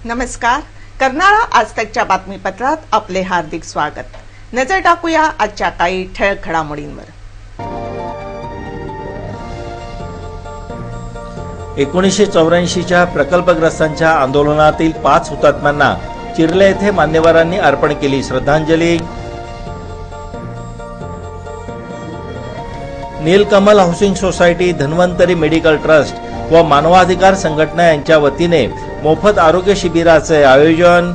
नमस्कार. कर्नाळा आजतकच्या बातमीपत्रात आपले हार्दिक स्वागत. नजर टाकूया आजच्या काही ठळक घडामोडींवर. 1984च्या प्रकल्पग्रस्तांच्या आंदोलनातील 5 हुतात्म्यांना चिर्ले येथे मान्यवरांनी अर्पण केली श्रद्धांजली. Neelkamal housing society, Dhanvantari medical trust व मानवाधिकार संघटना यांच्या वतीने मोफत आरोग्य शिबिराचे आयोजन.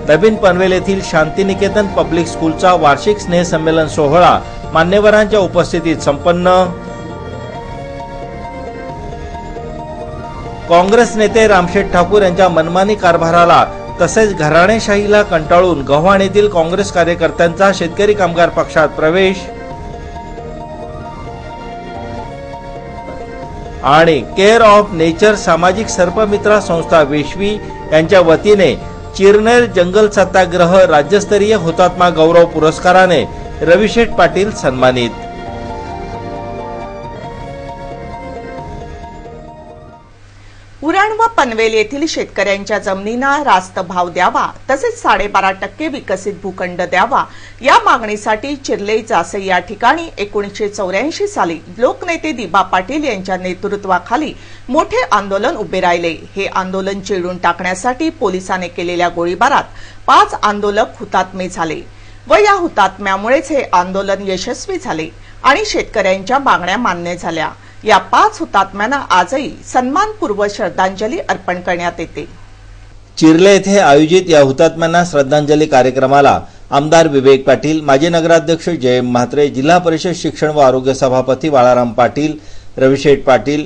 नवीन पनवेल येथील शांतिनिकेतन पब्लिक स्कूलचा वार्षिक स्नेह संमेलन सोहळा मान्यवरांच्या उपस्थितीत संपन्न. काँग्रेस नेते रामशेठ ठाकूर यांच्या मनमानी कारभाराला तसेच घराणेशाहीला कंटाळून गव्हाण येथील काँग्रेस कार्यकर्त्यांचा शेतकरी कामगार पक्षात प्रवेश. आणि केअर ऑफ नेचर सामाजिक सर्पमित्रा संस्था वेश्वी यांच्या वतीने चिरनेर जंगल सत्याग्रह राज्यस्तरीय हुतात्मा गौरव पुरस्काराने रविशेठ पाटील सन्मानित. उरण व पनवेल येथील शेतकऱ्यांच्या जमिनींना रास्त भाव द्यावा तसेच 12.5% विकसित भूखंड द्यावा या मागणीसाठी चिर्ले जासई या ठिकाणी 1984 साली लोकनेते दिबा पाटील यांच्या नेतृत्वाखाली मोठे आंदोलन उभे राहिले. हे आंदोलन चिरडून टाकण्यासाठी पोलिसांनी केलेल्या गोळीबारात 5 आंदोलक हुतात्मे झाले व या हुतात्म्यामुळेच हे आंदोलन यशस्वी झाले आणि शेतकऱ्यांच्या मागण्या मान्य झाल्या. या 5 हुतात्म्यांना आजही सन्मानपूर्वक श्रद्धांजली अर्पण करण्यात येते. चिर्ले येथे आयोजित या हुतात्म्यांना श्रद्धांजली कार्यक्रमाला आमदार विवेक पाटील, माजी नगराध्यक्ष जयंत म्हात्रे, जिल्हा परिषद शिक्षण व आरोग्य सभापती बाळाराम पाटील, रविशेठ पाटील,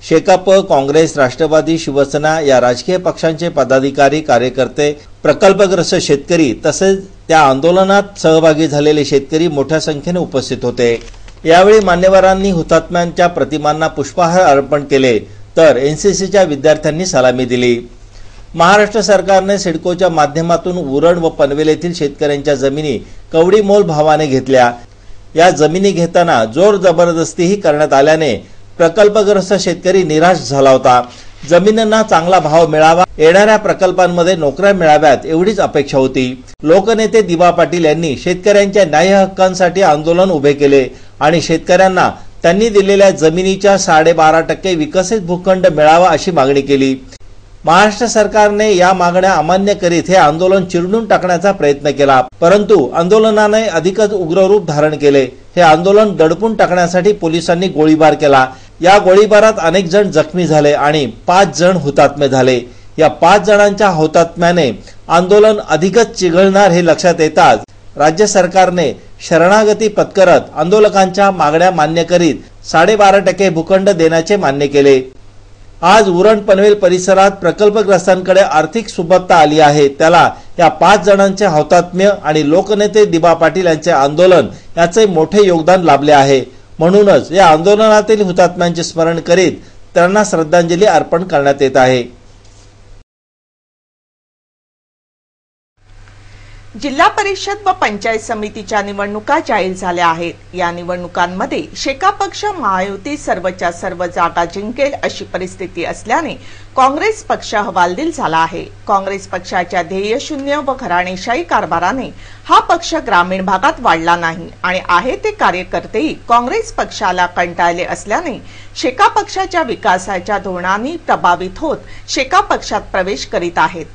शेकाप, काँग्रेस, राष्ट्रवादी, शिवसेना या राजकीय पक्षांचे पदाधिकारी, कार्यकर्ते, प्रकल्पग्रस्त शेतकरी तसेच त्या आंदोलनात सहभागी झालेले शेतकरी मोठ्या संख्येने उपस्थित होते. यावेळी मान्यवरांनी हुतात्म्यांच्या प्रतिमांना पुष्पहार अर्पण केले तर एनसीसीच्या विद्यार्थ्यांनी सलामी दिली. महाराष्ट्र सरकारने सिडकोच्या माध्यमातून उरण व पनवेल येथील शेतकऱ्यांच्या जमिनी कवडीमोल भावाने घेतल्या. या जमिनी घेताना जोर जबरदस्तीही करण्यात आल्याने प्रकल्पग्रस्त शेतकरी निराश झाला होता. जमिनींना चांगला भाव मिळावा, येणाऱ्या प्रकल्पांमध्ये नोकऱ्या मिळाव्यात एवढीच अपेक्षा होती. लोकनेते दिबा पाटील यांनी शेतकऱ्यांच्या न्याय हक्कांसाठी आंदोलन उभे केले आणि शेतकऱ्यांना त्यांनी दिलेल्या जमिनीच्या 12.5% विकसित भूखंड मिळावा अशी मागणी केली. महाराष्ट्र सरकारने या मागण्या अमान्य करीत हे आंदोलन चिरडून टाकण्याचा प्रयत्न केला, परंतु आंदोलनाने अधिकच उग्र रूप धारण केले. हे आंदोलन दडपून टाकण्यासाठी पोलिसांनी गोळीबार केला. या गोळीबारात अनेक जण जखमी झाले आणि 5 जण हुतात्मे झाले. या 5 जणांच्या हुतात्म्याने आंदोलन अधिकच चिघळणार हे लक्षात येताच राज्य सरकारने शरणागती पत्करत आंदोलकांच्या मागण्या मान्य करीत 12.5% भूखंड देण्याचे मान्य केले. आज उरण पनवेल परिसरात प्रकल्पग्रस्तांकडे आर्थिक सुबत्ता आली आहे. त्याला या 5 जणांचे हौतात्म्य आणि लोकनेते दिबा पाटील यांचे आंदोलन याचे मोठे योगदान लाभले आहे. म्हणूनच या आंदोलनातील हुतात्म्यांचे स्मरण करीत त्यांना श्रद्धांजली अर्पण करण्यात येत आहे. जिल्हा परिषद व पंचायत समितीच्या निवडणुका जाहीर झाल्या आहेत. या निवडणुकांमध्ये शेका पक्ष महायुती सर्वच्या सर्व जागा जिंकेल अशी परिस्थिती असल्याने काँग्रेस पक्ष हवालदिल झाला आहे. काँग्रेस पक्षाच्या ध्येयशून्य व घराणेशाही कारभाराने हा पक्ष ग्रामीण भागात वाढला नाही आणि आहे ते कार्यकर्तेही काँग्रेस पक्षाला कंटाळले असल्याने शेका पक्षाच्या विकासाच्या धोरणांनी प्रभावित होत शेका पक्षात प्रवेश करीत आहेत.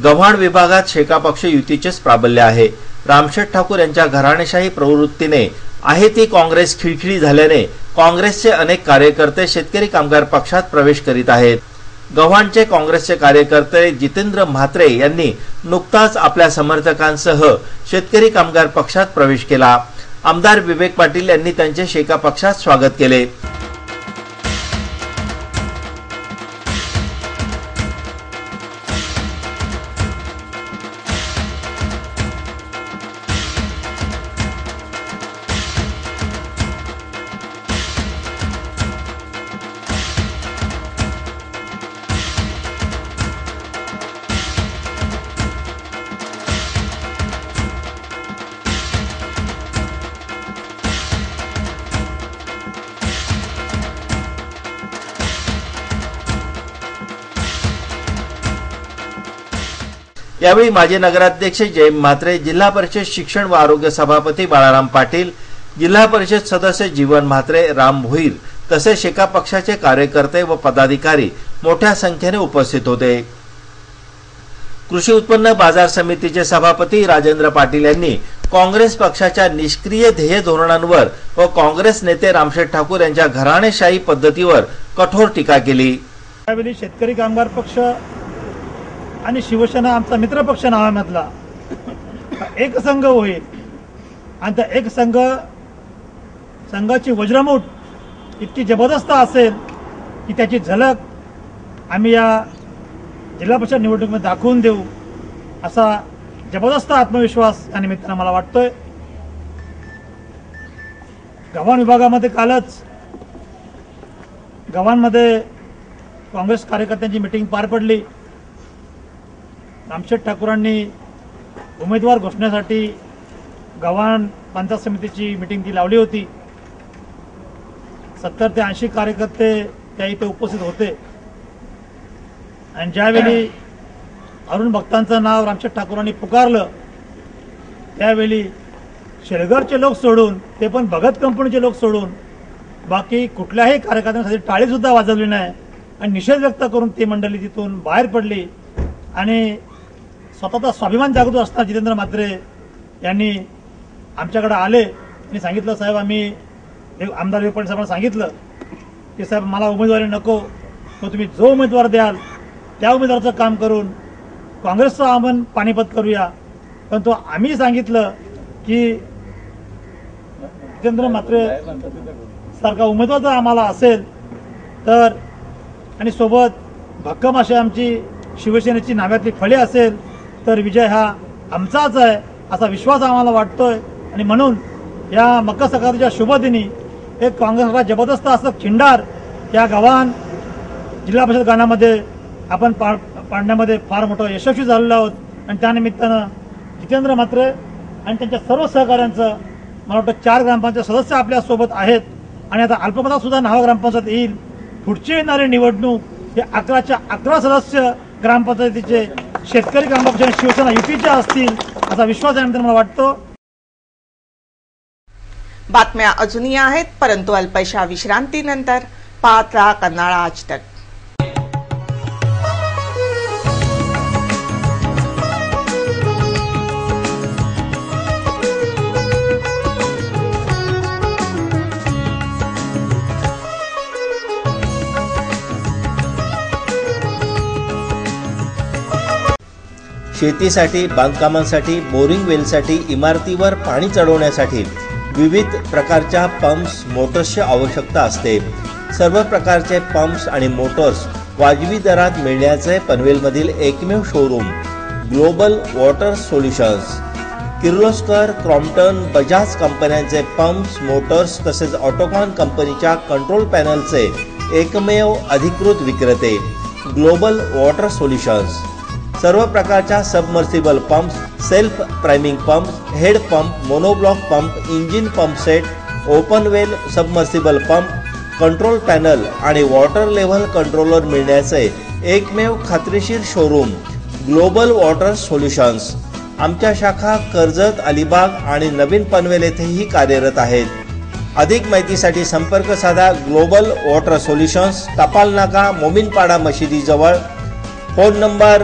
गव्हाण विभागात शेका पक्ष युतीचेच प्राबल्य आहे. रामशेठ ठाकूर यांच्या घराणेशाही प्रवृत्तीने आहे ती काँग्रेस खिळखिळी झाल्याने काँग्रेसचे अनेक कार्यकर्ते शेतकरी कामगार पक्षात प्रवेश करीत आहेत. गव्हाणचे काँग्रेसचे कार्यकर्ते जितेंद्र म्हात्रे यांनी नुकताच आपल्या समर्थकांसह शेतकरी कामगार पक्षात प्रवेश केला. आमदार विवेक पाटील यांनी त्यांचे शेका पक्षात स्वागत केले. यावेळी माजी नगराध्यक्ष जयंत म्हात्रे, जिल्हा परिषद शिक्षण व आरोग्य सभापती बाळाराम पाटील, जिल्हा परिषद सदस्य जीवन म्हात्रे, राम भोईर तसेच शेका पक्षाचे कार्यकर्ते व पदाधिकारी मोठ्या संख्येने उपस्थित होते। कृषी उत्पन्न बाजार समितीचे सभापती राजेंद्र पाटील यांनी काँग्रेस पक्षाच्या निष्क्रिय ध्येय धोरणांवर व काँग्रेस नेते रामशेठ ठाकूर यांच्या घराणेशाही पद्धतीवर कठोर टीका केली। त्यावेळी शेतकरी कामगार पक्ष आणि शिवसेना आमचा मित्र पक्ष नावामधला एक संघ होईल आणि त्या एक संघाची वज्रमूठ इतकी जबरदस्त असेल की त्याची झलक आम्ही या जिल्हा परिषद निवडणुकीमध्ये दाखवून देऊ असा जबरदस्त आत्मविश्वास या निमित्तानं मला वाटतोय। गव्हाण विभागामध्ये कालच गव्हाणमध्ये काँग्रेस कार्यकर्त्यांची मीटिंग पार पडली। रामशेठ ठाकूरांनी उमेदवार घोषणेसाठी गव्हाण पंचायत समितीची मीटिंग ती लावली होती। 70 ते 80 कार्यकर्ते त्या इथे उपस्थित होते आणि ज्यावेळी अरुण भक्तांचं नाव रामशेठ ठाकूरांनी पुकारलं त्यावेळी शेलघरचे लोक सोडून, ते पण भगत कंपनीचे लोक सोडून बाकी कुठल्याही कार्यकर्त्यांसाठी टाळी सुद्धा वाजवली नाही आणि निषेध व्यक्त करून ती मंडळी तिथून बाहेर पडली आणि स्वतःचा स्वाभिमान जागृत असताना जितेंद्र म्हात्रे यांनी आमच्याकडे आले आणि सांगितलं, साहेब आम्ही आमदार विपण साहेबांना सांगितलं की साहेब मला उमेदवारी नको, तो तुम्ही जो उमेदवार द्याल त्या उमेदवाराचं काम करून काँग्रेसचं आपण पानिपत करूया। पण तो आम्ही सांगितलं की जितेंद्र म्हात्रे सारखा उमेदवार जर आम्हाला असेल तर आणि सोबत भक्कम अशी आमची शिवसेनेची नाव्यातली फळे असेल तर विजय हा आमचाच आहे असा विश्वास आम्हाला वाटतोय। आणि म्हणून या मकर संक्रांतीच्या शुभदिनी एक काँग्रेसला जबरदस्त असं खिंडार या गव्हाण जिल्हा परिषद गणामध्ये आपण पाडण्यामध्ये फार मोठं यशस्वी झालेलो आहोत आणि त्यानिमित्तानं जितेंद्र म्हात्रे आणि त्यांच्या सर्व सहकाऱ्यांचं मला वाटतं 4 ग्रामपंचायत सदस्य आपल्या सोबत आहेत आणि आता अल्पमतात सुद्धा 9 ग्रामपंचायत येईल। पुढची येणारी निवडणूक हे 11च्या 11 सदस्य ग्रामपंचायतीचे शेतकरी कामगार पक्ष आणि शिवसेना युतीच्या असतील असा विश्वास यानंतर मला वाटतो। बातम्या अजूनही आहेत परंतु अल्पशा विश्रांतीनंतर पाहत रहा कर्नाळा आज तक। शेतीसाठी, बांधकामांसाठी, बोरिंग वेलसाठी, इमारतीवर पाणी चढवण्यासाठी विविध प्रकारच्या पंप्स, मोटर्सची आवश्यकता असते। सर्व प्रकारचे पंप्स आणि मोटर्स वाजवी दरात मिळण्याचे पनवेलमधील एकमेव showroom global water solutions. Kirloskar, Crompton, Bajaj कंपन्यांचे पंप्स, मोटर्स तसेच ऑटोकॉन कंपनीच्या कंट्रोल पॅनलचे एकमेव अधिकृत विक्रेते ग्लोबल वॉटर सोल्युशन्स। सर्व प्रकारच्या submersible pumps, self priming pump, head pump, monoblock pump, engine pump set, open well submersible pump, control panel आणि वॉटर लेव्हल कंट्रोलर मिळण्याचे एकमेव खात्रीशीर शोरूम ग्लोबल वॉटर सोल्युशन्स। आमच्या शाखा कर्जत, अलिबाग आणि नवीन पनवेल येथेही कार्यरत आहेत। अधिक माहितीसाठी संपर्क साधा ग्लोबल वॉटर सोल्युशन्स, टपाल नाका, मोमीनपाडा मशिदीजवळ। Phone number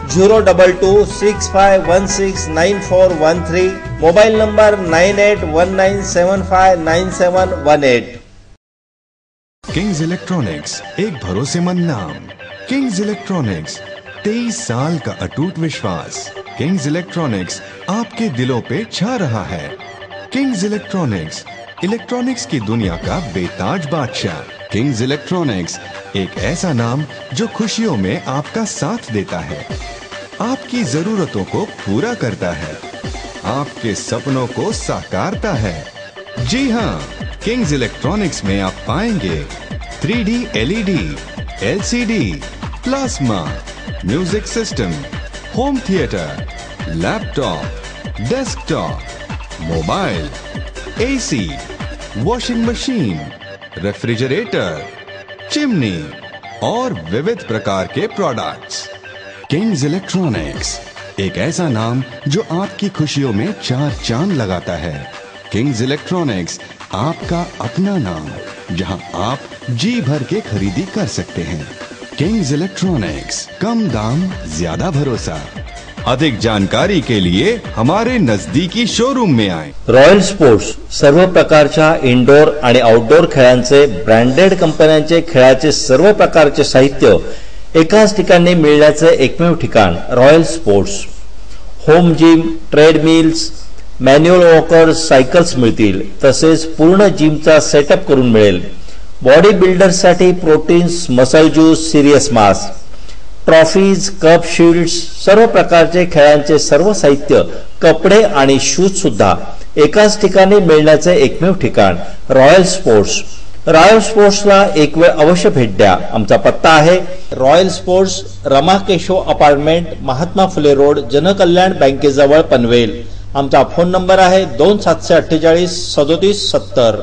02265169413, mobile number 9819759718। Kings Electronics, एक भरोसेमंद नाम। किंग्स इलेक्ट्रॉनिक्स, 23 साल का अटूट विश्वास। किंग्स इलेक्ट्रॉनिक्स आपके दिलों पे छा रहा है। किंग्स इलेक्ट्रॉनिक्स, इलेक्ट्रॉनिक्स की दुनिया का बेताज बादशाह। किंग्स इलेक्ट्रॉनिक्स, एक ऐसा नाम जो खुशियों में आपका साथ देता है, आपकी जरूरतों को पूरा करता है, आपके सपनों को साकारता है। जी हाँ, किंग्स इलेक्ट्रॉनिक्स में आप पाएंगे 3D LED, LCD, plasma, music system, home theatre, laptop, desktop, mobile, AC, washing machine, refrigerator, chimney और विविध प्रकार के प्रोडक्ट्स। किंग्स इलेक्ट्रॉनिक्स, एक ऐसा नाम जो आपकी खुशियों में 4 चांद लगाता है। किंग्स इलेक्ट्रॉनिक्स, आपका अपना नाम, जहां आप जी भर के खरीदी कर सकते हैं। किंग्स इलेक्ट्रॉनिक्स, कम दाम, ज्यादा भरोसा। अधिक जानकारी के लिए हमारे नजदीकी शोरूम में आएं। रॉयल स्पोर्ट्स सर्व प्रकारच्या इंडोर आणि आउटडोर खेळांचे ब्रँडेड कंपन्यांचे खेळाचे सर्व प्रकारचे साहित्य एकाच ठिकाणी मिळण्याचे एकमेव ठिकाण Royal Sports. Home gym, treadmills, manual walkers, cycles मिळतील, तसेच पूर्ण जिमचा सेटअप करून मिळेल। बॉडी बिल्डरसाठी proteins, muscle juice, Serious Mass, trophies, cup, shields, सर्व प्रकारचे खेळांचे सर्व साहित्य, कपडे आणि शूज सुद्धा एकाच ठिकाणी मिळण्याचे एकमेव ठिकाण रॉयल स्पोर्ट्स। रॉयल स्पोर्ट्सला एक वेळ अवश्य भेट द्या। आमचा पत्ता आहे Royal Sports, Rama Keshav apartment, Mahatma Phule road, Jankalyan बँकेजवळ, पनवेल। आमचा फोन नंबर आहे 2748 37 70।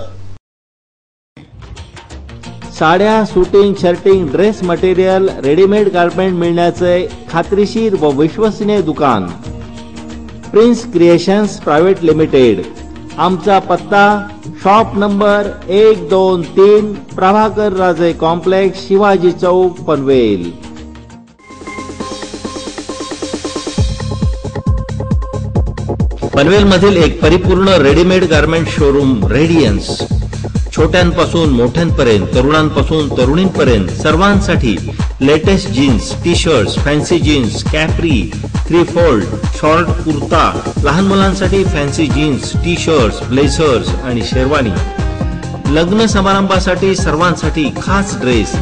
साड्या, shooting, shirting, dress material, readymade garment मिळण्याचे खात्रीशीर व विश्वसनीय दुकान प्रिन्स क्रिएशन्स प्रायव्हेट लिमिटेड। आमचा पत्ता shop number 123 Prabhakar Raje complex, Shivaji Chowk, Panvel. Panvel मधील एक परिपूर्ण रेडीमेड गारमेंट शोरूम रेडियन्स। छोट्यांपासून मोठ्यांपर्यंत, तरुणांपासून तरुणींपर्यंत सर्वांसाठी latest jeans, T shirts, fancy jeans, capri, 3/4, short kurta, लहान मुलांसाठी fancy jeans, T shirts, blazers आणि शेरवानी, लग्न समारंभासाठी सर्वांसाठी खास ड्रेस,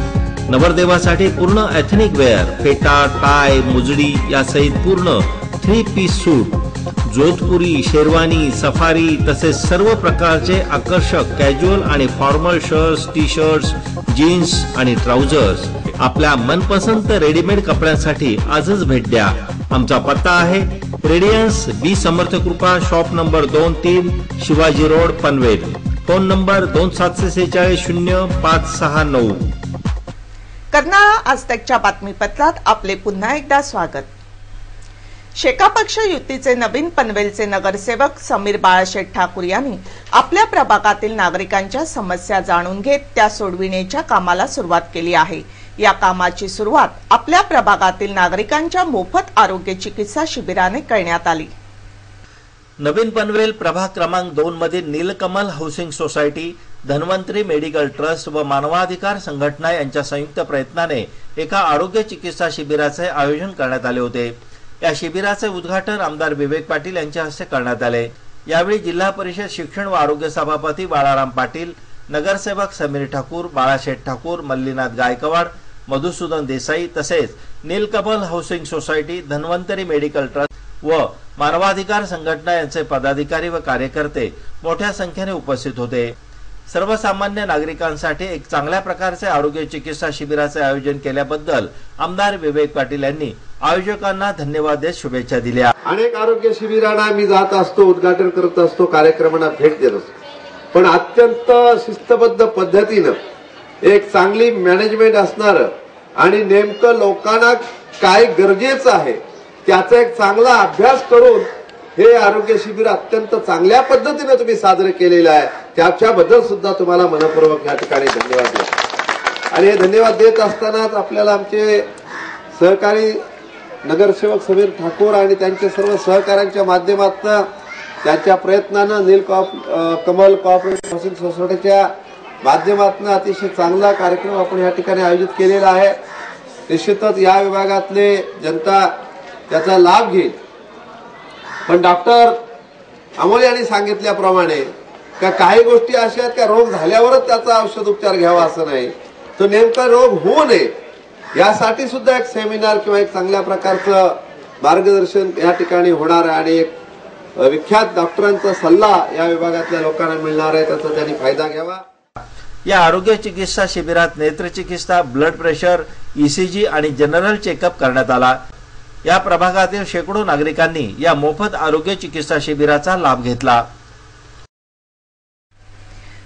नवरदेवासाठी पूर्ण एथनिक वेअर, फेटा, टाय, मुजडी यासहित पूर्ण 3 piece suit, Jodhpuri, sherwani, safari, तसेच सर्व प्रकारचे आकर्षक कॅज्युअल आणि formal shirts, T shirts, jeans आणि ट्राउझर्स। आपल्या मनपसंत रेडीमेड कपड्यांसाठी आजच भेट द्या। आमचा पत्ता आहे Radiance, B Samarthkrupa, shop number 23 Shivaji road, Panvel. Phone number 2746 0569। Karnala आजतकच्या बातमीपत्रात आपले पुन्हा एकदा स्वागत। शेका पक्ष युतीचे नवीन पनवेलचे नगरसेवक समीर बाळाशेठ ठाकूर यांनी आपल्या प्रभागातील नागरिकांच्या समस्या जाणून घेत त्या सोडविण्याच्या कामाला सुरुवात केली आहे। या कामाची सुरुवात आपल्या प्रभागातील नागरिकांच्या मोफत आरोग्य चिकित्सा शिबिराने करण्यात आली। नवीन पनवेल प्रभाग क्रमांक 2 मधील Neelkamal housing society, Dhanvantari medical trust व मानवाधिकार संघटना यांच्या संयुक्त प्रयत्नाने एका आरोग्य चिकित्सा शिबिराचे आयोजन करण्यात आले होते। या शिबिराचे उद्घाटन आमदार विवेक पाटील यांच्या हस्ते करण्यात आले। यावेळी जिल्हा परिषद शिक्षण व आरोग्य सभापती बाळाराम पाटील, नगरसेवक समीर ठाकूर, बाळाशेठ ठाकूर, मल्लीनाथ गायकवाड, मधुसूदन देसाई तसेच Neelkamal housing society, Dhanvantari medical trust व मानवाधिकार संघटना यांचे पदाधिकारी व कार्यकर्ते मोठ्या संख्येने उपस्थित होते। सर्वसामान्य नागरिकांसाठी एक चांगल्या प्रकारचे आरोग्य चिकित्सा शिबिराचे आयोजन केल्याबद्दल आमदार विवेक पाटील यांनी आयोजकांना धन्यवाद देत शुभेच्छा दिल्या। अनेक आरोग्य शिबिरांना मी जात असतो, उद्घाटन करत असतो, कार्यक्रमांना भेट देत असतो, पण अत्यंत शिस्तबद्ध पद्धतीने एक चांगली मॅनेजमेंट असणार आणि नेमकं लोकांना काय गरजेचं आहे त्याचा एक चांगला अभ्यास करून हे आरोग्य शिबिर अत्यंत चांगल्या पद्धतीने तुम्ही साजरे केलेले आहे, त्याच्याबद्दल सुद्धा तुम्हाला मनपूर्वक या ठिकाणी धन्यवाद देतो। आणि हे धन्यवाद देत असतानाच आपल्याला आमचे सहकारी नगरसेवक समीर ठाकूर आणि त्यांच्या सर्व सहकाऱ्यांच्या माध्यमातून त्यांच्या प्रयत्नानं नीलकमल कोऑपरेटिव्ह हाऊसिंग सोसायटीच्या माध्यमातून अतिशय चांगला कार्यक्रम आपण या ठिकाणी आयोजित केलेला आहे। निश्चितच या विभागातले जनता त्याचा लाभ घेईल, पण डॉक्टर अमोल यांनी सांगितल्याप्रमाणे काही गोष्टी अशा आहेत का रोग झाल्यावरच त्याचा औषध उपचार घ्यावा असं नाही, तो नेमका रोग होऊ नये यासाठी सुद्धा एक सेमिनार किंवा एक चांगल्या प्रकारचं मार्गदर्शन या ठिकाणी होणार आहे आणि एक विख्यात डॉक्टरांचा सल्ला या विभागातल्या लोकांना मिळणार आहे, त्याचा त्यांनी फायदा घ्यावा। या आरोग्य चिकित्सा शिबिरात नेत्रचिकित्सा, ब्लड प्रेशर, ईसीजी आणि जनरल चेकअप करण्यात आला। या प्रभागातील शेकडो नागरिकांनी या मोफत आरोग्य चिकित्सा शिबिराचा लाभ घेतला।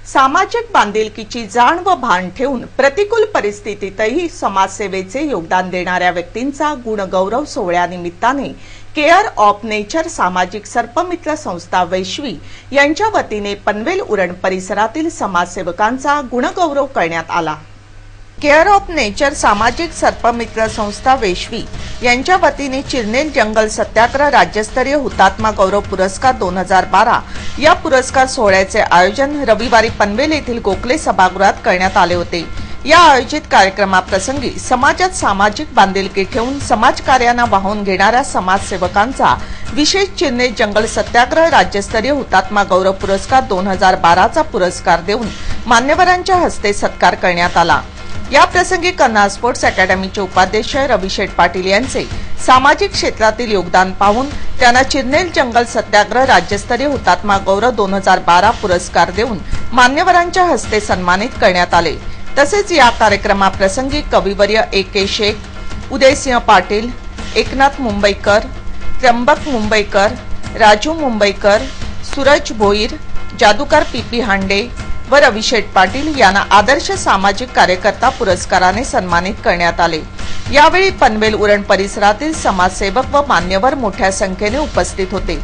सामाजिक बांधिलकीची जाण व भान ठेवून प्रतिकूल परिस्थितीतही समाजसेवेचे योगदान देणाऱ्या व्यक्तींचा गुणगौरव सोहळ्यानिमित्ताने केअर ऑफ नेचर सामाजिक सर्पमित्र संस्था वैश्वी यांच्या वतीने पनवेल उरण परिसरातील समाजसेवकांचा गुणगौरव करण्यात आला। केअर ऑफ नेचर सामाजिक सर्पमित्र संस्था वैश्वी यांच्या वतीने चिरनेल जंगल सत्याग्रह राज्यस्तरीय हुतात्मा गौरव पुरस्कार 2012 या पुरस्कार सोहळ्याचे आयोजन रविवारी पनवेल येथील गोखले सभागृहात करण्यात आले होते। या आयोजित कार्यक्रमाप्रसंगी समाजात सामाजिक बांधिलकी ठेवून समाजकार्यांना वाहून घेणाऱ्या समाजसेवकांचा विशेष चिरनेल जंगल सत्याग्रह राज्यस्तरीय हुतात्मा गौरव पुरस्कार 2012 चा पुरस्कार देऊन मान्यवरांच्या हस्ते सत्कार करण्यात आला। या प्रसंगी कर्नाळ स्पोर्ट्स अकॅडमीचे उपाध्यक्ष रविशेठ पाटील यांचे सामाजिक क्षेत्रातील योगदान पाहून त्यांना चिरनेल जंगल सत्याग्रह राज्यस्तरीय हुतात्मा गौरव 2012 पुरस्कार देऊन मान्यवरांच्या हस्ते सन्मानित करण्यात आले। तसेच या कार्यक्रमाप्रसंगी कविवर्य ए.के. शेख, उदयसिंह पाटील, एकनाथ मुंबईकर, त्र्यंबक मुंबईकर, राजू मुंबईकर, सूरज भोईर, जादूकर पी.पी. हांडे व रविशेठ पाटील यांना आदर्श सामाजिक कार्यकर्ता पुरस्काराने सन्मानित करण्यात आले। यावेळी पनवेल उरण परिसरातील समाजसेवक व मान्यवर मोठ्या संख्येने उपस्थित होते।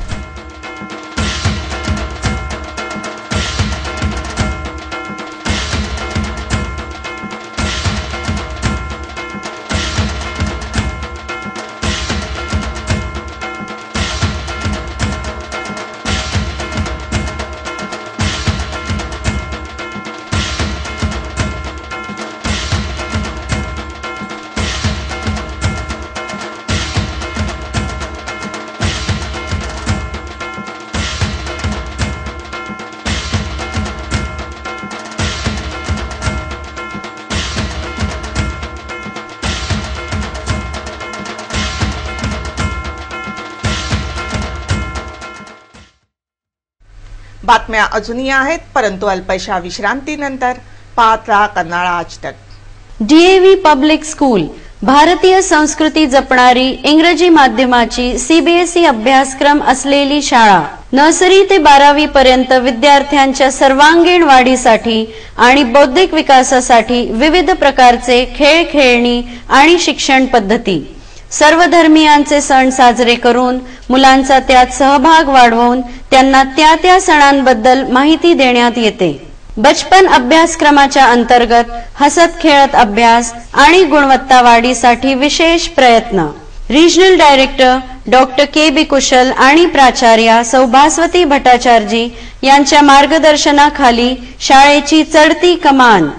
बातम्या अजूनही आहेत, परंतु अल्पशा विश्रांतीनंतर पाहत रहा कर्नाळ आज तक। डीएव्ही पब्लिक स्कूल भारतीय संस्कृती जपणारी इंग्रजी माध्यमाची सीबीएसई अभ्यासक्रम असलेली शाळा। नर्सरी ते 12वी पर्यंत विद्यार्थ्यांच्या सर्वांगीण वाढीसाठी आणि बौद्धिक विकासासाठी विविध प्रकारचे खेळ, खेळणी आणि शिक्षण पद्धती। सर्व धर्मियांचे सण साजरे करून मुलांचा त्यात सहभाग वाढवून त्यांना त्या सणांबद्दल माहिती देण्यात येते। बचपन अभ्यासक्रमाच्या अंतर्गत हसत खेळत अभ्यास आणि गुणवत्ता वाढीसाठी विशेष प्रयत्न। Regional director doctor K B. Kushal आणि प्राचार्या सौभास्वती भट्टाचार्य यांच्या मार्गदर्शनाखाली शाळेची चढती कमान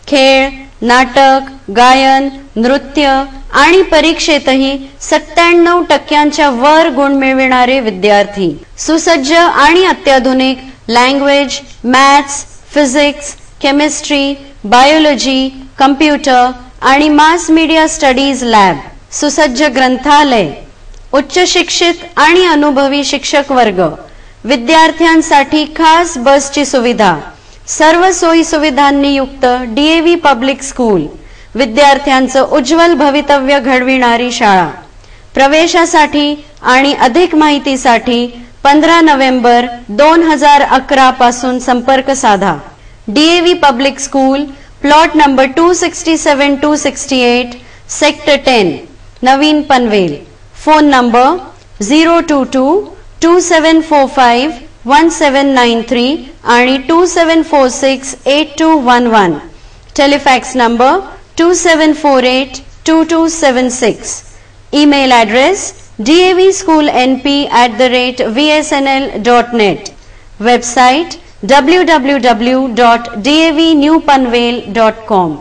खेळ, नाटक, गायन, नृत्य आणि परीक्षेतही 97% वर गुण मिळविणारे विद्यार्थी। सुसज्ज आणि अत्याधुनिक language, maths, physics, chemistry, biology, computer आणि मास मीडिया स्टडीज लॅब। सुसज्ज ग्रंथालय, उच्च शिक्षित आणि अनुभवी शिक्षक वर्ग, विद्यार्थ्यांसाठी खास बसची सुविधा, सर्व सोयी सुविधांनी युक्त डीएव्ही पब्लिक स्कूल, विद्यार्थ्यांचं उज्ज्वल भवितव्य घडविणारी शाळा। प्रवेशासाठी आणि अधिक माहितीसाठी 15 नोव्हेंबर 2011 पासून संपर्क साधा। DAV public school, plot number 267-268, sector 10, नवीन पनवेल। फोन नंबर 022-2745-1793 आणि 2746-8211। Telefax number 2748-2276। Email address davschoolnp@vsnl.net। Website www.davnewpanvel.com।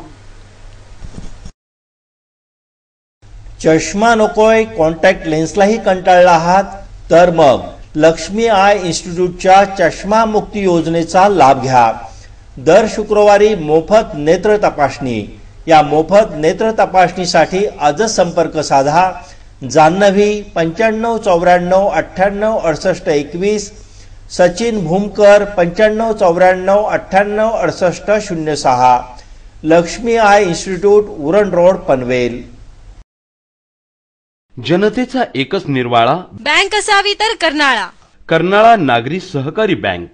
चष्मा नकोय, कॉन्टॅक्ट लेन्सलाही कंटाळला आहात तर मग लक्ष्मी आय इन्स्टिट्यूटच्या चष्मा मुक्ती योजनेचा लाभ घ्या। दर शुक्रवारी मोफत नेत्र तपासणी। या मोफत नेत्र तपासणीसाठी आजच संपर्क साधा। Janhavi 9594986821, Sachin Bhumkar 9594986806। Lakshmi eye institute, Uran road, Panvel. जनतेचा एकच निर्वाळा बँक असावी तर कर्नाळा। कर्नाळा नागरी सहकारी बँक।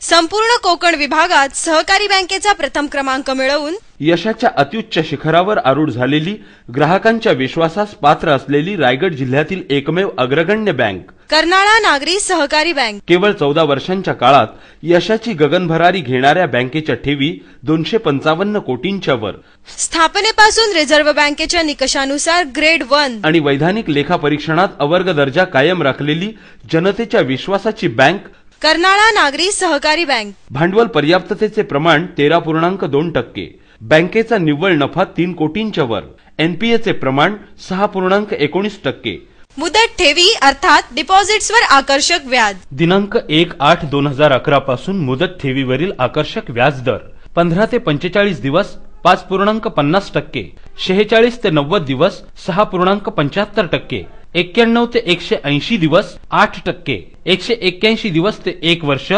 संपूर्ण कोकण विभागात सहकारी बँकेचा प्रथम क्रमांक मिळवून यशाच्या अत्युच्च शिखरावर आरूढ झालेली, ग्राहकांच्या विश्वासास पात्र असलेली रायगड जिल्ह्यातील एकमेव अग्रगण्य बँक कर्नाळा नागरी सहकारी बँक केवळ 14 वर्षांच्या काळात यशाची गगनभरारी घेणाऱ्या बँकेच्या ठेवी 255 कोटींच्या वर, स्थापनेपासून रिझर्व्ह बँकेच्या निकषानुसार ग्रेड 1 आणि वैधानिक लेखा परीक्षणात अवर्ग दर्जा कायम राखलेली जनतेच्या विश्वासाची बँक कर्नाळा नागरी सहकारी बँक. भांडवल पर्याप्ततेचे प्रमाण 13.2%, बँकेचा निव्वळ नफा 3 कोटींच्या वर, एनपीएचे प्रमाण 6.19%, मुदत ठेवी अर्थात डिपॉझिट्सवर आकर्षक व्याज. दिनांक 1/8/2011 पासून मुदत ठेवीवरील आकर्षक व्याज दर 15 ते 45 दिवस 5.50%, 46 ते 90 दिवस 6.75%, 91 ते 180 दिवस 8%, 181 दिवस ते 1 वर्ष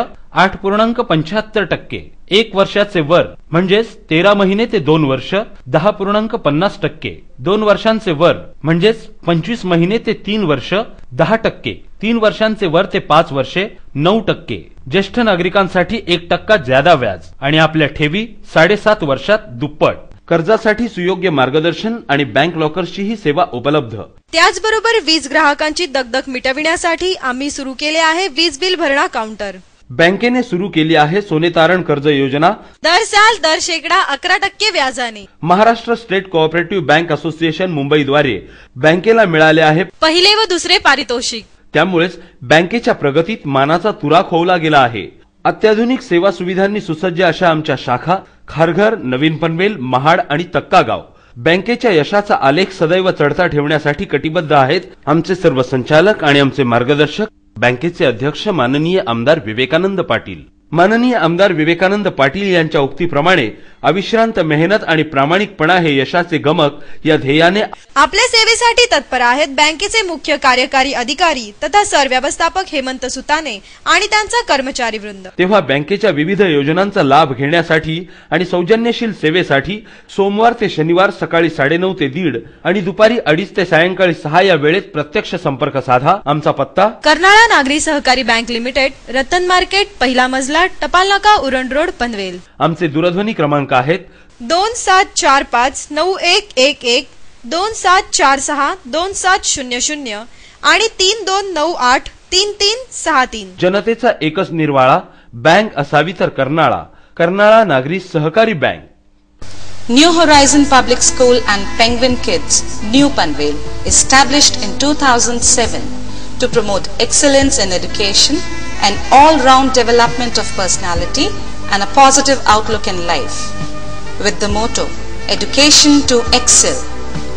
8.75%, 1 वर्षाचे वर म्हणजेच 13 महिने ते 2 वर्ष 10.50%, 2 वर्षांचे वर म्हणजेच 25 महिने ते 3 वर्ष 10%, 3 वर्षांचे वर ते 5 वर्षे 9%, ज्येष्ठ नागरिकांसाठी 1% ज्यादा व्याज आणि आपल्या ठेवी 7.5 वर्षात दुप्पट. कर्जासाठी सुयोग्य मार्गदर्शन आणि बँक लॉकर्सची ही सेवा उपलब्ध. त्याचबरोबर वीज ग्राहकांची दगदग मिटविण्यासाठी आम्ही सुरू केले आहे वीज बिल भरणा काउंटर. बँकेने सुरू केली आहे सोने तारण कर्ज योजना. दर साल दर शेकडा 11% व्याजाने. Maharashtra state cooperative bank association मुंबईद्वारे बँकेला मिळाले आहे पहिले व दुसरे पारितोषिक. त्यामुळेच बँकेच्या प्रगतीत मानाचा तुरा खोवला गेला आहे. अत्याधुनिक सेवा सुविधांनी सुसज्ज अशा आमच्या शाखा खारघर, नवीन पनवेल, महाड आणि तक्कागाव बँकेच्या यशाचा आलेख सदैव चढता ठेवण्यासाठी कटिबद्ध आहेत. आमचे सर्व संचालक आणि आमचे मार्गदर्शक बँकेचे अध्यक्ष माननीय आमदार विवेकानंद पाटील. माननीय आमदार विवेकानंद पाटील यांच्या उक्तीप्रमाणे अविश्रांत मेहनत आणि प्रामाणिकपणा हे यशाचे गमक या ध्येयाने आपल्या सेवेसाठी तत्पर आहेत बँकेचे मुख्य कार्यकारी अधिकारी तथा सरव्यवस्थापक हेमंत सुताने आणि त्यांचा कर्मचारी वृंद. तेव्हा बँकेच्या विविध योजनांचा लाभ घेण्यासाठी आणि सौजन्यशील सेवेसाठी सोमवार ते शनिवार सकाळी 9:30 ते 1:30 आणि दुपारी 2:30 ते सायंकाळी 6 या वेळेत प्रत्यक्ष संपर्क साधा. आमचा पत्ता कर्नाळा नागरी सहकारी बँक लिमिटेड, रतन मार्केट, पहिला मजला, टपाल नाका, उरण रोड, पनवेल. आमचे दूरध्वनी क्रमांक आहेत 27459111, 27462700 आणि 32983363. जनतेचा एकच निर्वाळा बँक असावी तर कर्नाळा. कर्नाळा नागरी सहकारी bank. New Horizon Public School and Penguin Kids, New Panvel, established in 2007 to promote excellence in education and all-round development of personality and a positive outlook in life. With the motto, Education to Excel,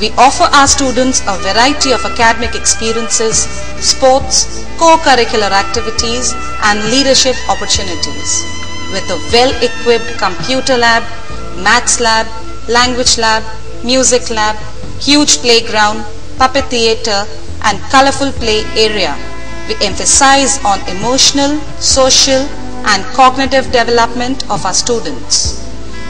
we offer our students a variety of academic experiences, sports, co-curricular activities and leadership opportunities. With a well-equipped computer lab, maths lab, language lab, music lab, huge playground, puppet theatre and colorful play area, we emphasize on emotional, social and cognitive development of our students.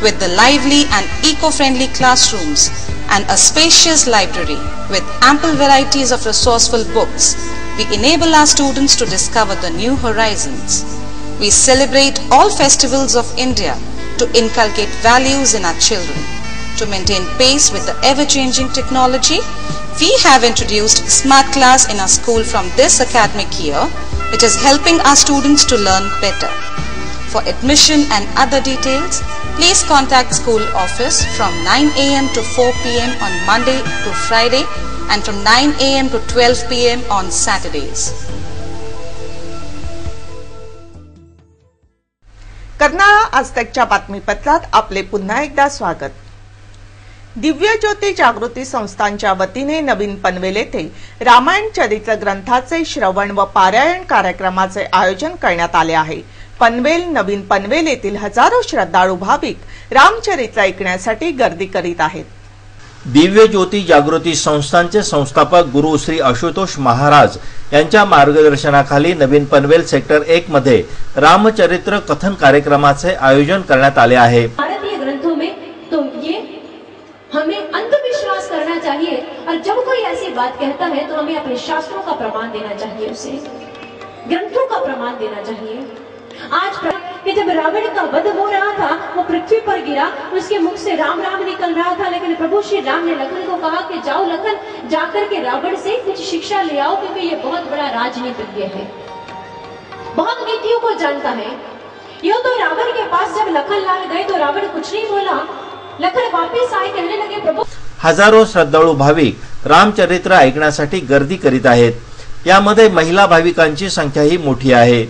With the lively and eco-friendly classrooms and a spacious library with ample varieties of resourceful books, we enable our students to discover the new horizons. We celebrate all festivals of India to inculcate values in our children. To maintain pace with the ever-changing technology, we have introduced Smart Class in our school from this academic year, which is helping our students to learn better. For admission and other details, please contact school office from 9 a.m. to 4 p.m. on Monday to Friday and from 9 a.m. to 12 p.m. on Saturdays. Karnala आजतकच्या बातमीपत्रात आपले पुन्हा एकदा स्वागत. दिव्य ज्योती जागृती संस्थांच्या वतीने नवीन पनवेल येथे रामायण चरित्र ग्रंथाचे श्रवण व पारायण कार्यक्रमाचे आयोजन करण्यात आले आहे. पनवेल, नवीन पनवेल येथील हजारो श्रद्धाळू भाविक रामचरित्र ऐकण्यासाठी गर्दी करीत आहेत. दिव्य ज्योती जागृती संस्थांचे संस्थापक गुरु श्री आशुतोष महाराज यांच्या मार्गदर्शनाखाली नवीन पनवेल सेक्टर 1 मध्ये रामचरित्र कथन कार्यक्रमाचे आयोजन करण्यात आले आहे. भारतीय ग्रंथों में तो ये हमें अंधविश्वास करना चाहिए और जब कोई ऐसी बात कहता है तो हमें अपने शास्त्रों का प्रमाण देना चाहिए, उसे ग्रंथों का प्रमाण देना चाहिए. आज कि जब रावण का वध हो रहा था, वो पृथ्वी पर गिरा, उसके मुख से राम राम निकल रहा था, लेकिन प्रभु श्री राम ने लखन को कहा कि जाओ लखन, जाकर के रावण से कुछ शिक्षा ले आओ, क्योंकि ये बहुत बड़ा राजनीतिज्ञ है, बहुत नीतियों को जानता है। यो तो रावण के पास जब लखन लाल गए तो रावण कुछ नहीं बोला। लखन वापस आए, कहने लगे प्रभु, हजारो श्रद्धाळू भाविक रामचरित्र ऐकण्यासाठी गर्दी करीत आहेत। यामध्ये महिला भाविकांची संख्याही मोठी आहे।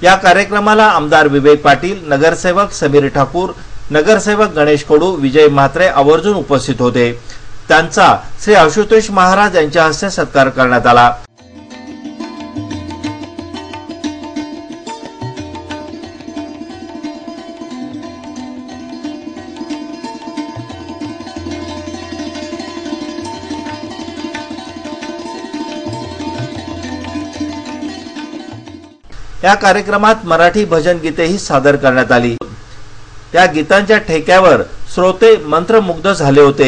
या कार्यक्रमाला आमदार विवेक पाटील, नगरसेवक समीर ठाकूर, नगरसेवक गणेश कडू, विजय म्हात्रे आवर्जून उपस्थित होते। त्यांचा श्री आशुतोष महाराज यांच्या हस्ते सत्कार करण्यात आला। या कार्यक्रमात मराठी भजन गीतेही सादर करण्यात आली। त्या गीतांच्या ठेक्यावर श्रोते मंत्रमुग्ध झाले होते।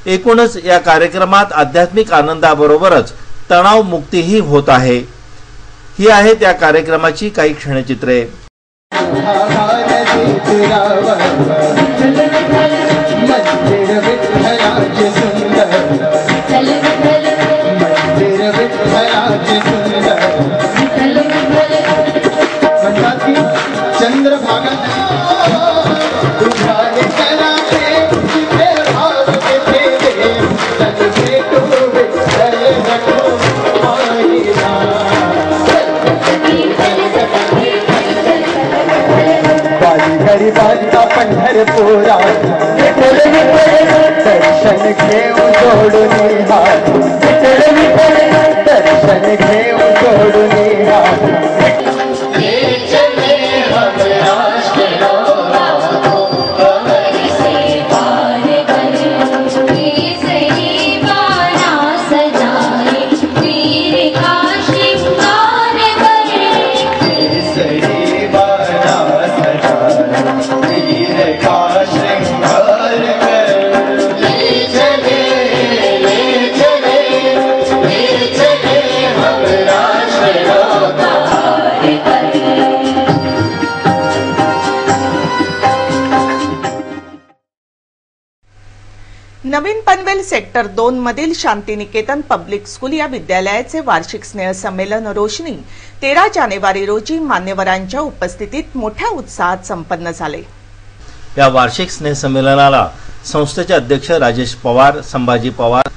एकूणच या कार्यक्रमात आध्यात्मिक आनंदाबरोबरच तणाव मुक्तीही होत आहे। ही आहेत या कार्यक्रमाची काही क्षणचित्रे। पंढरपुरा दर्शन घेऊ जोडून हात, दर्शन घेऊ जोडून हात। नवीन पनवेल सेक्टर 2 मधील शांतिनिकेतन पब्लिक स्कूल या विद्यालयाचे वार्षिक स्नेहसंमेलन रोशनी 13 जानेवारी रोजी मान्यवरांच्या उपस्थितीत मोठ्या उत्साहात संपन्न झाले। या वार्षिक स्नेहसंमेलनाला संस्थेचे अध्यक्ष राजेश पवार, संभाजी पवार,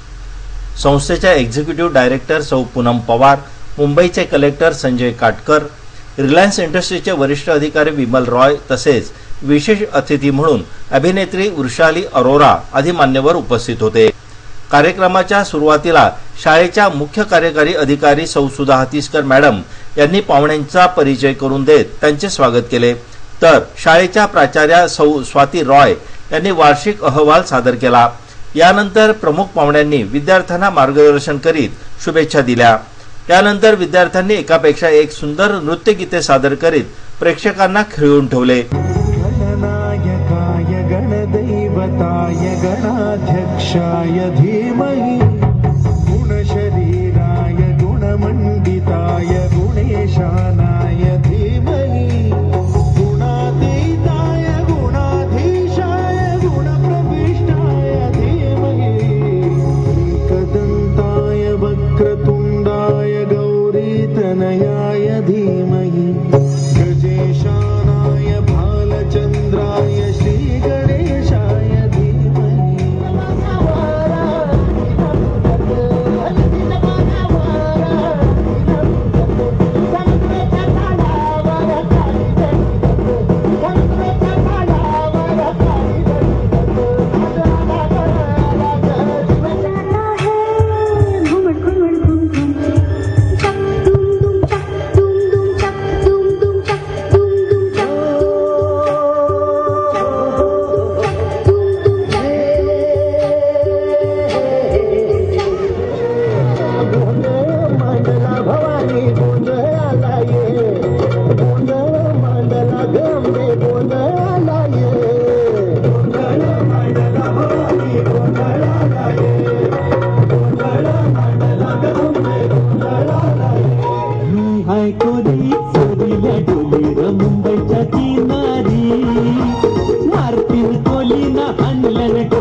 संस्थेच्या एक्झिक्युटिव्ह डायरेक्टर सौ पूनम पवार, मुंबईचे कलेक्टर संजय काटकर, रिलायन्स इंडस्ट्रीजचे वरिष्ठ अधिकारी विमल रॉय तसेच विशेष अतिथी म्हणून अभिनेत्री वृषाली अरोरा आदी मान्यवर उपस्थित होते। कार्यक्रमाच्या सुरुवातीला शाळेच्या मुख्य कार्यकारी अधिकारी सौ सुधा हतीसकर मॅडम यांनी पाहुण्यांचा परिचय करून देत त्यांचे स्वागत केले, तर शाळेच्या प्राचार्या सौ स्वाती रॉय यांनी वार्षिक अहवाल सादर केला। यानंतर प्रमुख पाहुण्यांनी विद्यार्थ्यांना मार्गदर्शन करीत शुभेच्छा दिल्या। त्यानंतर विद्यार्थ्यांनी एकापेक्षा एक सुंदर नृत्यगीते सादर करीत प्रेक्षकांना खिळवून ठेवले। गणदैवताय गणाध्यक्षाय धीमहि गुणशरीराय गुणमण्डिताय गुणेशानाय धीमहि गुणातीताय गुणाधीशाय गुणप्रविष्टाय धीमहि एकदन्ताय वक्रतुण्डाय गौरीतनयाय धीमहि गजेशानाय भालचन्द्राय श्रीगणेशाय धीमहि।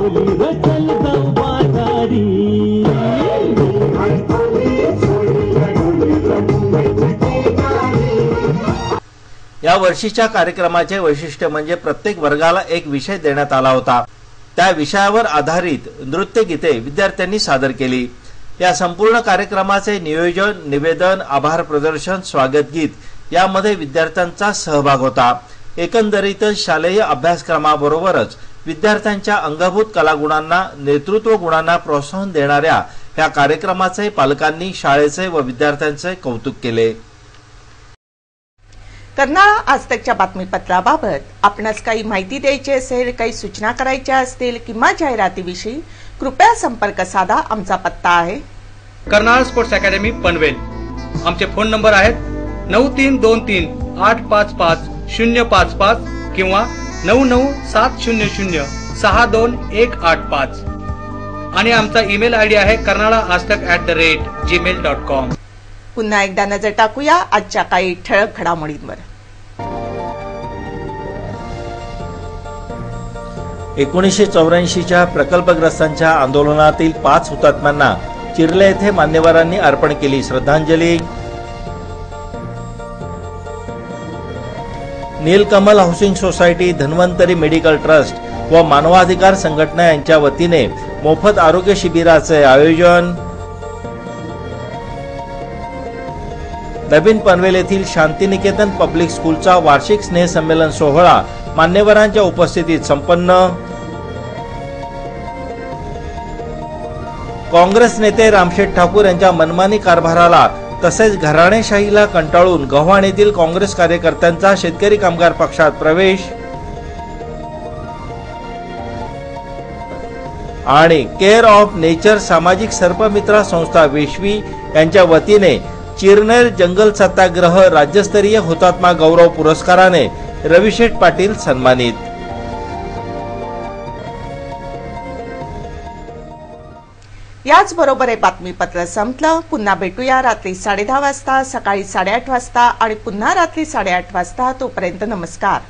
बोली ग चल जाऊ बाजारी. या वर्षीच्या कार्यक्रमाचे वैशिष्ट्य म्हणजे प्रत्येक वर्गाला एक विषय देण्यात आला होता. त्या विषयावर आधारित नृत्य गीते विद्यार्थ्यांनी सादर केली. या संपूर्ण कार्यक्रमाचे नियोजन, निवेदन, आभार प्रदर्शन, स्वागत गीत यामध्ये विद्यार्थ्यांचा सहभाग होता. एकंदरीतच शालेय अभ्यासक्रमाबरोबरच विद्यार्थ्यांच्या अंगभूत कलागुणांना, नेतृत्व गुणांना प्रोत्साहन देणाऱ्या या कार्यक्रमाचे पालकांनी शाळेचे व विद्यार्थ्यांचे कौतुक केले. कर्नाळा आजतकच्या बातमीपत्राबाबत आपणास काही माहिती द्यायची असेल, काही सूचना करायच्या असतील किंवा जाहिरातीविषयी कृपया संपर्क साधा. आमचा पत्ता आहे कर्नाळा स्पोर्ट्स अकॅडमी पनवेल. आमचे फोन नंबर आहेत 9323855055 किंवा 9970062185 आणि आमचा ईमेल आयडी आहे karnalaaztak@gmail.com. पुन्हा एकदा नजर टाकूया आजच्या काही ठळक घडामोडींवर. 1984च्या प्रकल्पग्रस्तांच्या आंदोलनातील 5 हुतात्म्यांना चिर्ले येथे मान्यवरांनी अर्पण केली श्रद्धांजली. Neelkamal housing society, Dhanvantari medical trust व मानवाधिकार संघटना यांच्या वतीने मोफत आरोग्य शिबिराचे आयोजन. नवीन पनवेल येथील शांतिनिकेतन पब्लिक स्कूलचा वार्षिक स्नेहसंमेलन सोहळा मान्यवरांच्या उपस्थितीत संपन्न. काँग्रेस नेते रामशेठ ठाकूर यांच्या मनमानी कारभाराला तसेच घराणेशाहीला कंटाळून गव्हाण येथील काँग्रेस कार्यकर्त्यांचा शेतकरी कामगार पक्षात प्रवेश. आणि केअर ऑफ नेचर सामाजिक सर्पमित्रा संस्था वेशवी यांच्या वतीने चिरनेर जंगल सत्याग्रह राज्यस्तरीय हुतात्मा गौरव पुरस्काराने रविशेठ पाटील सन्मानित. याचबरोबर हे बातमीपत्र संपलं. पुन्हा भेटूया रात्री 10:30 वाजता, सकाळी 8:30 वाजता आणि पुन्हा रात्री 8:30 वाजता. तोपर्यंत नमस्कार.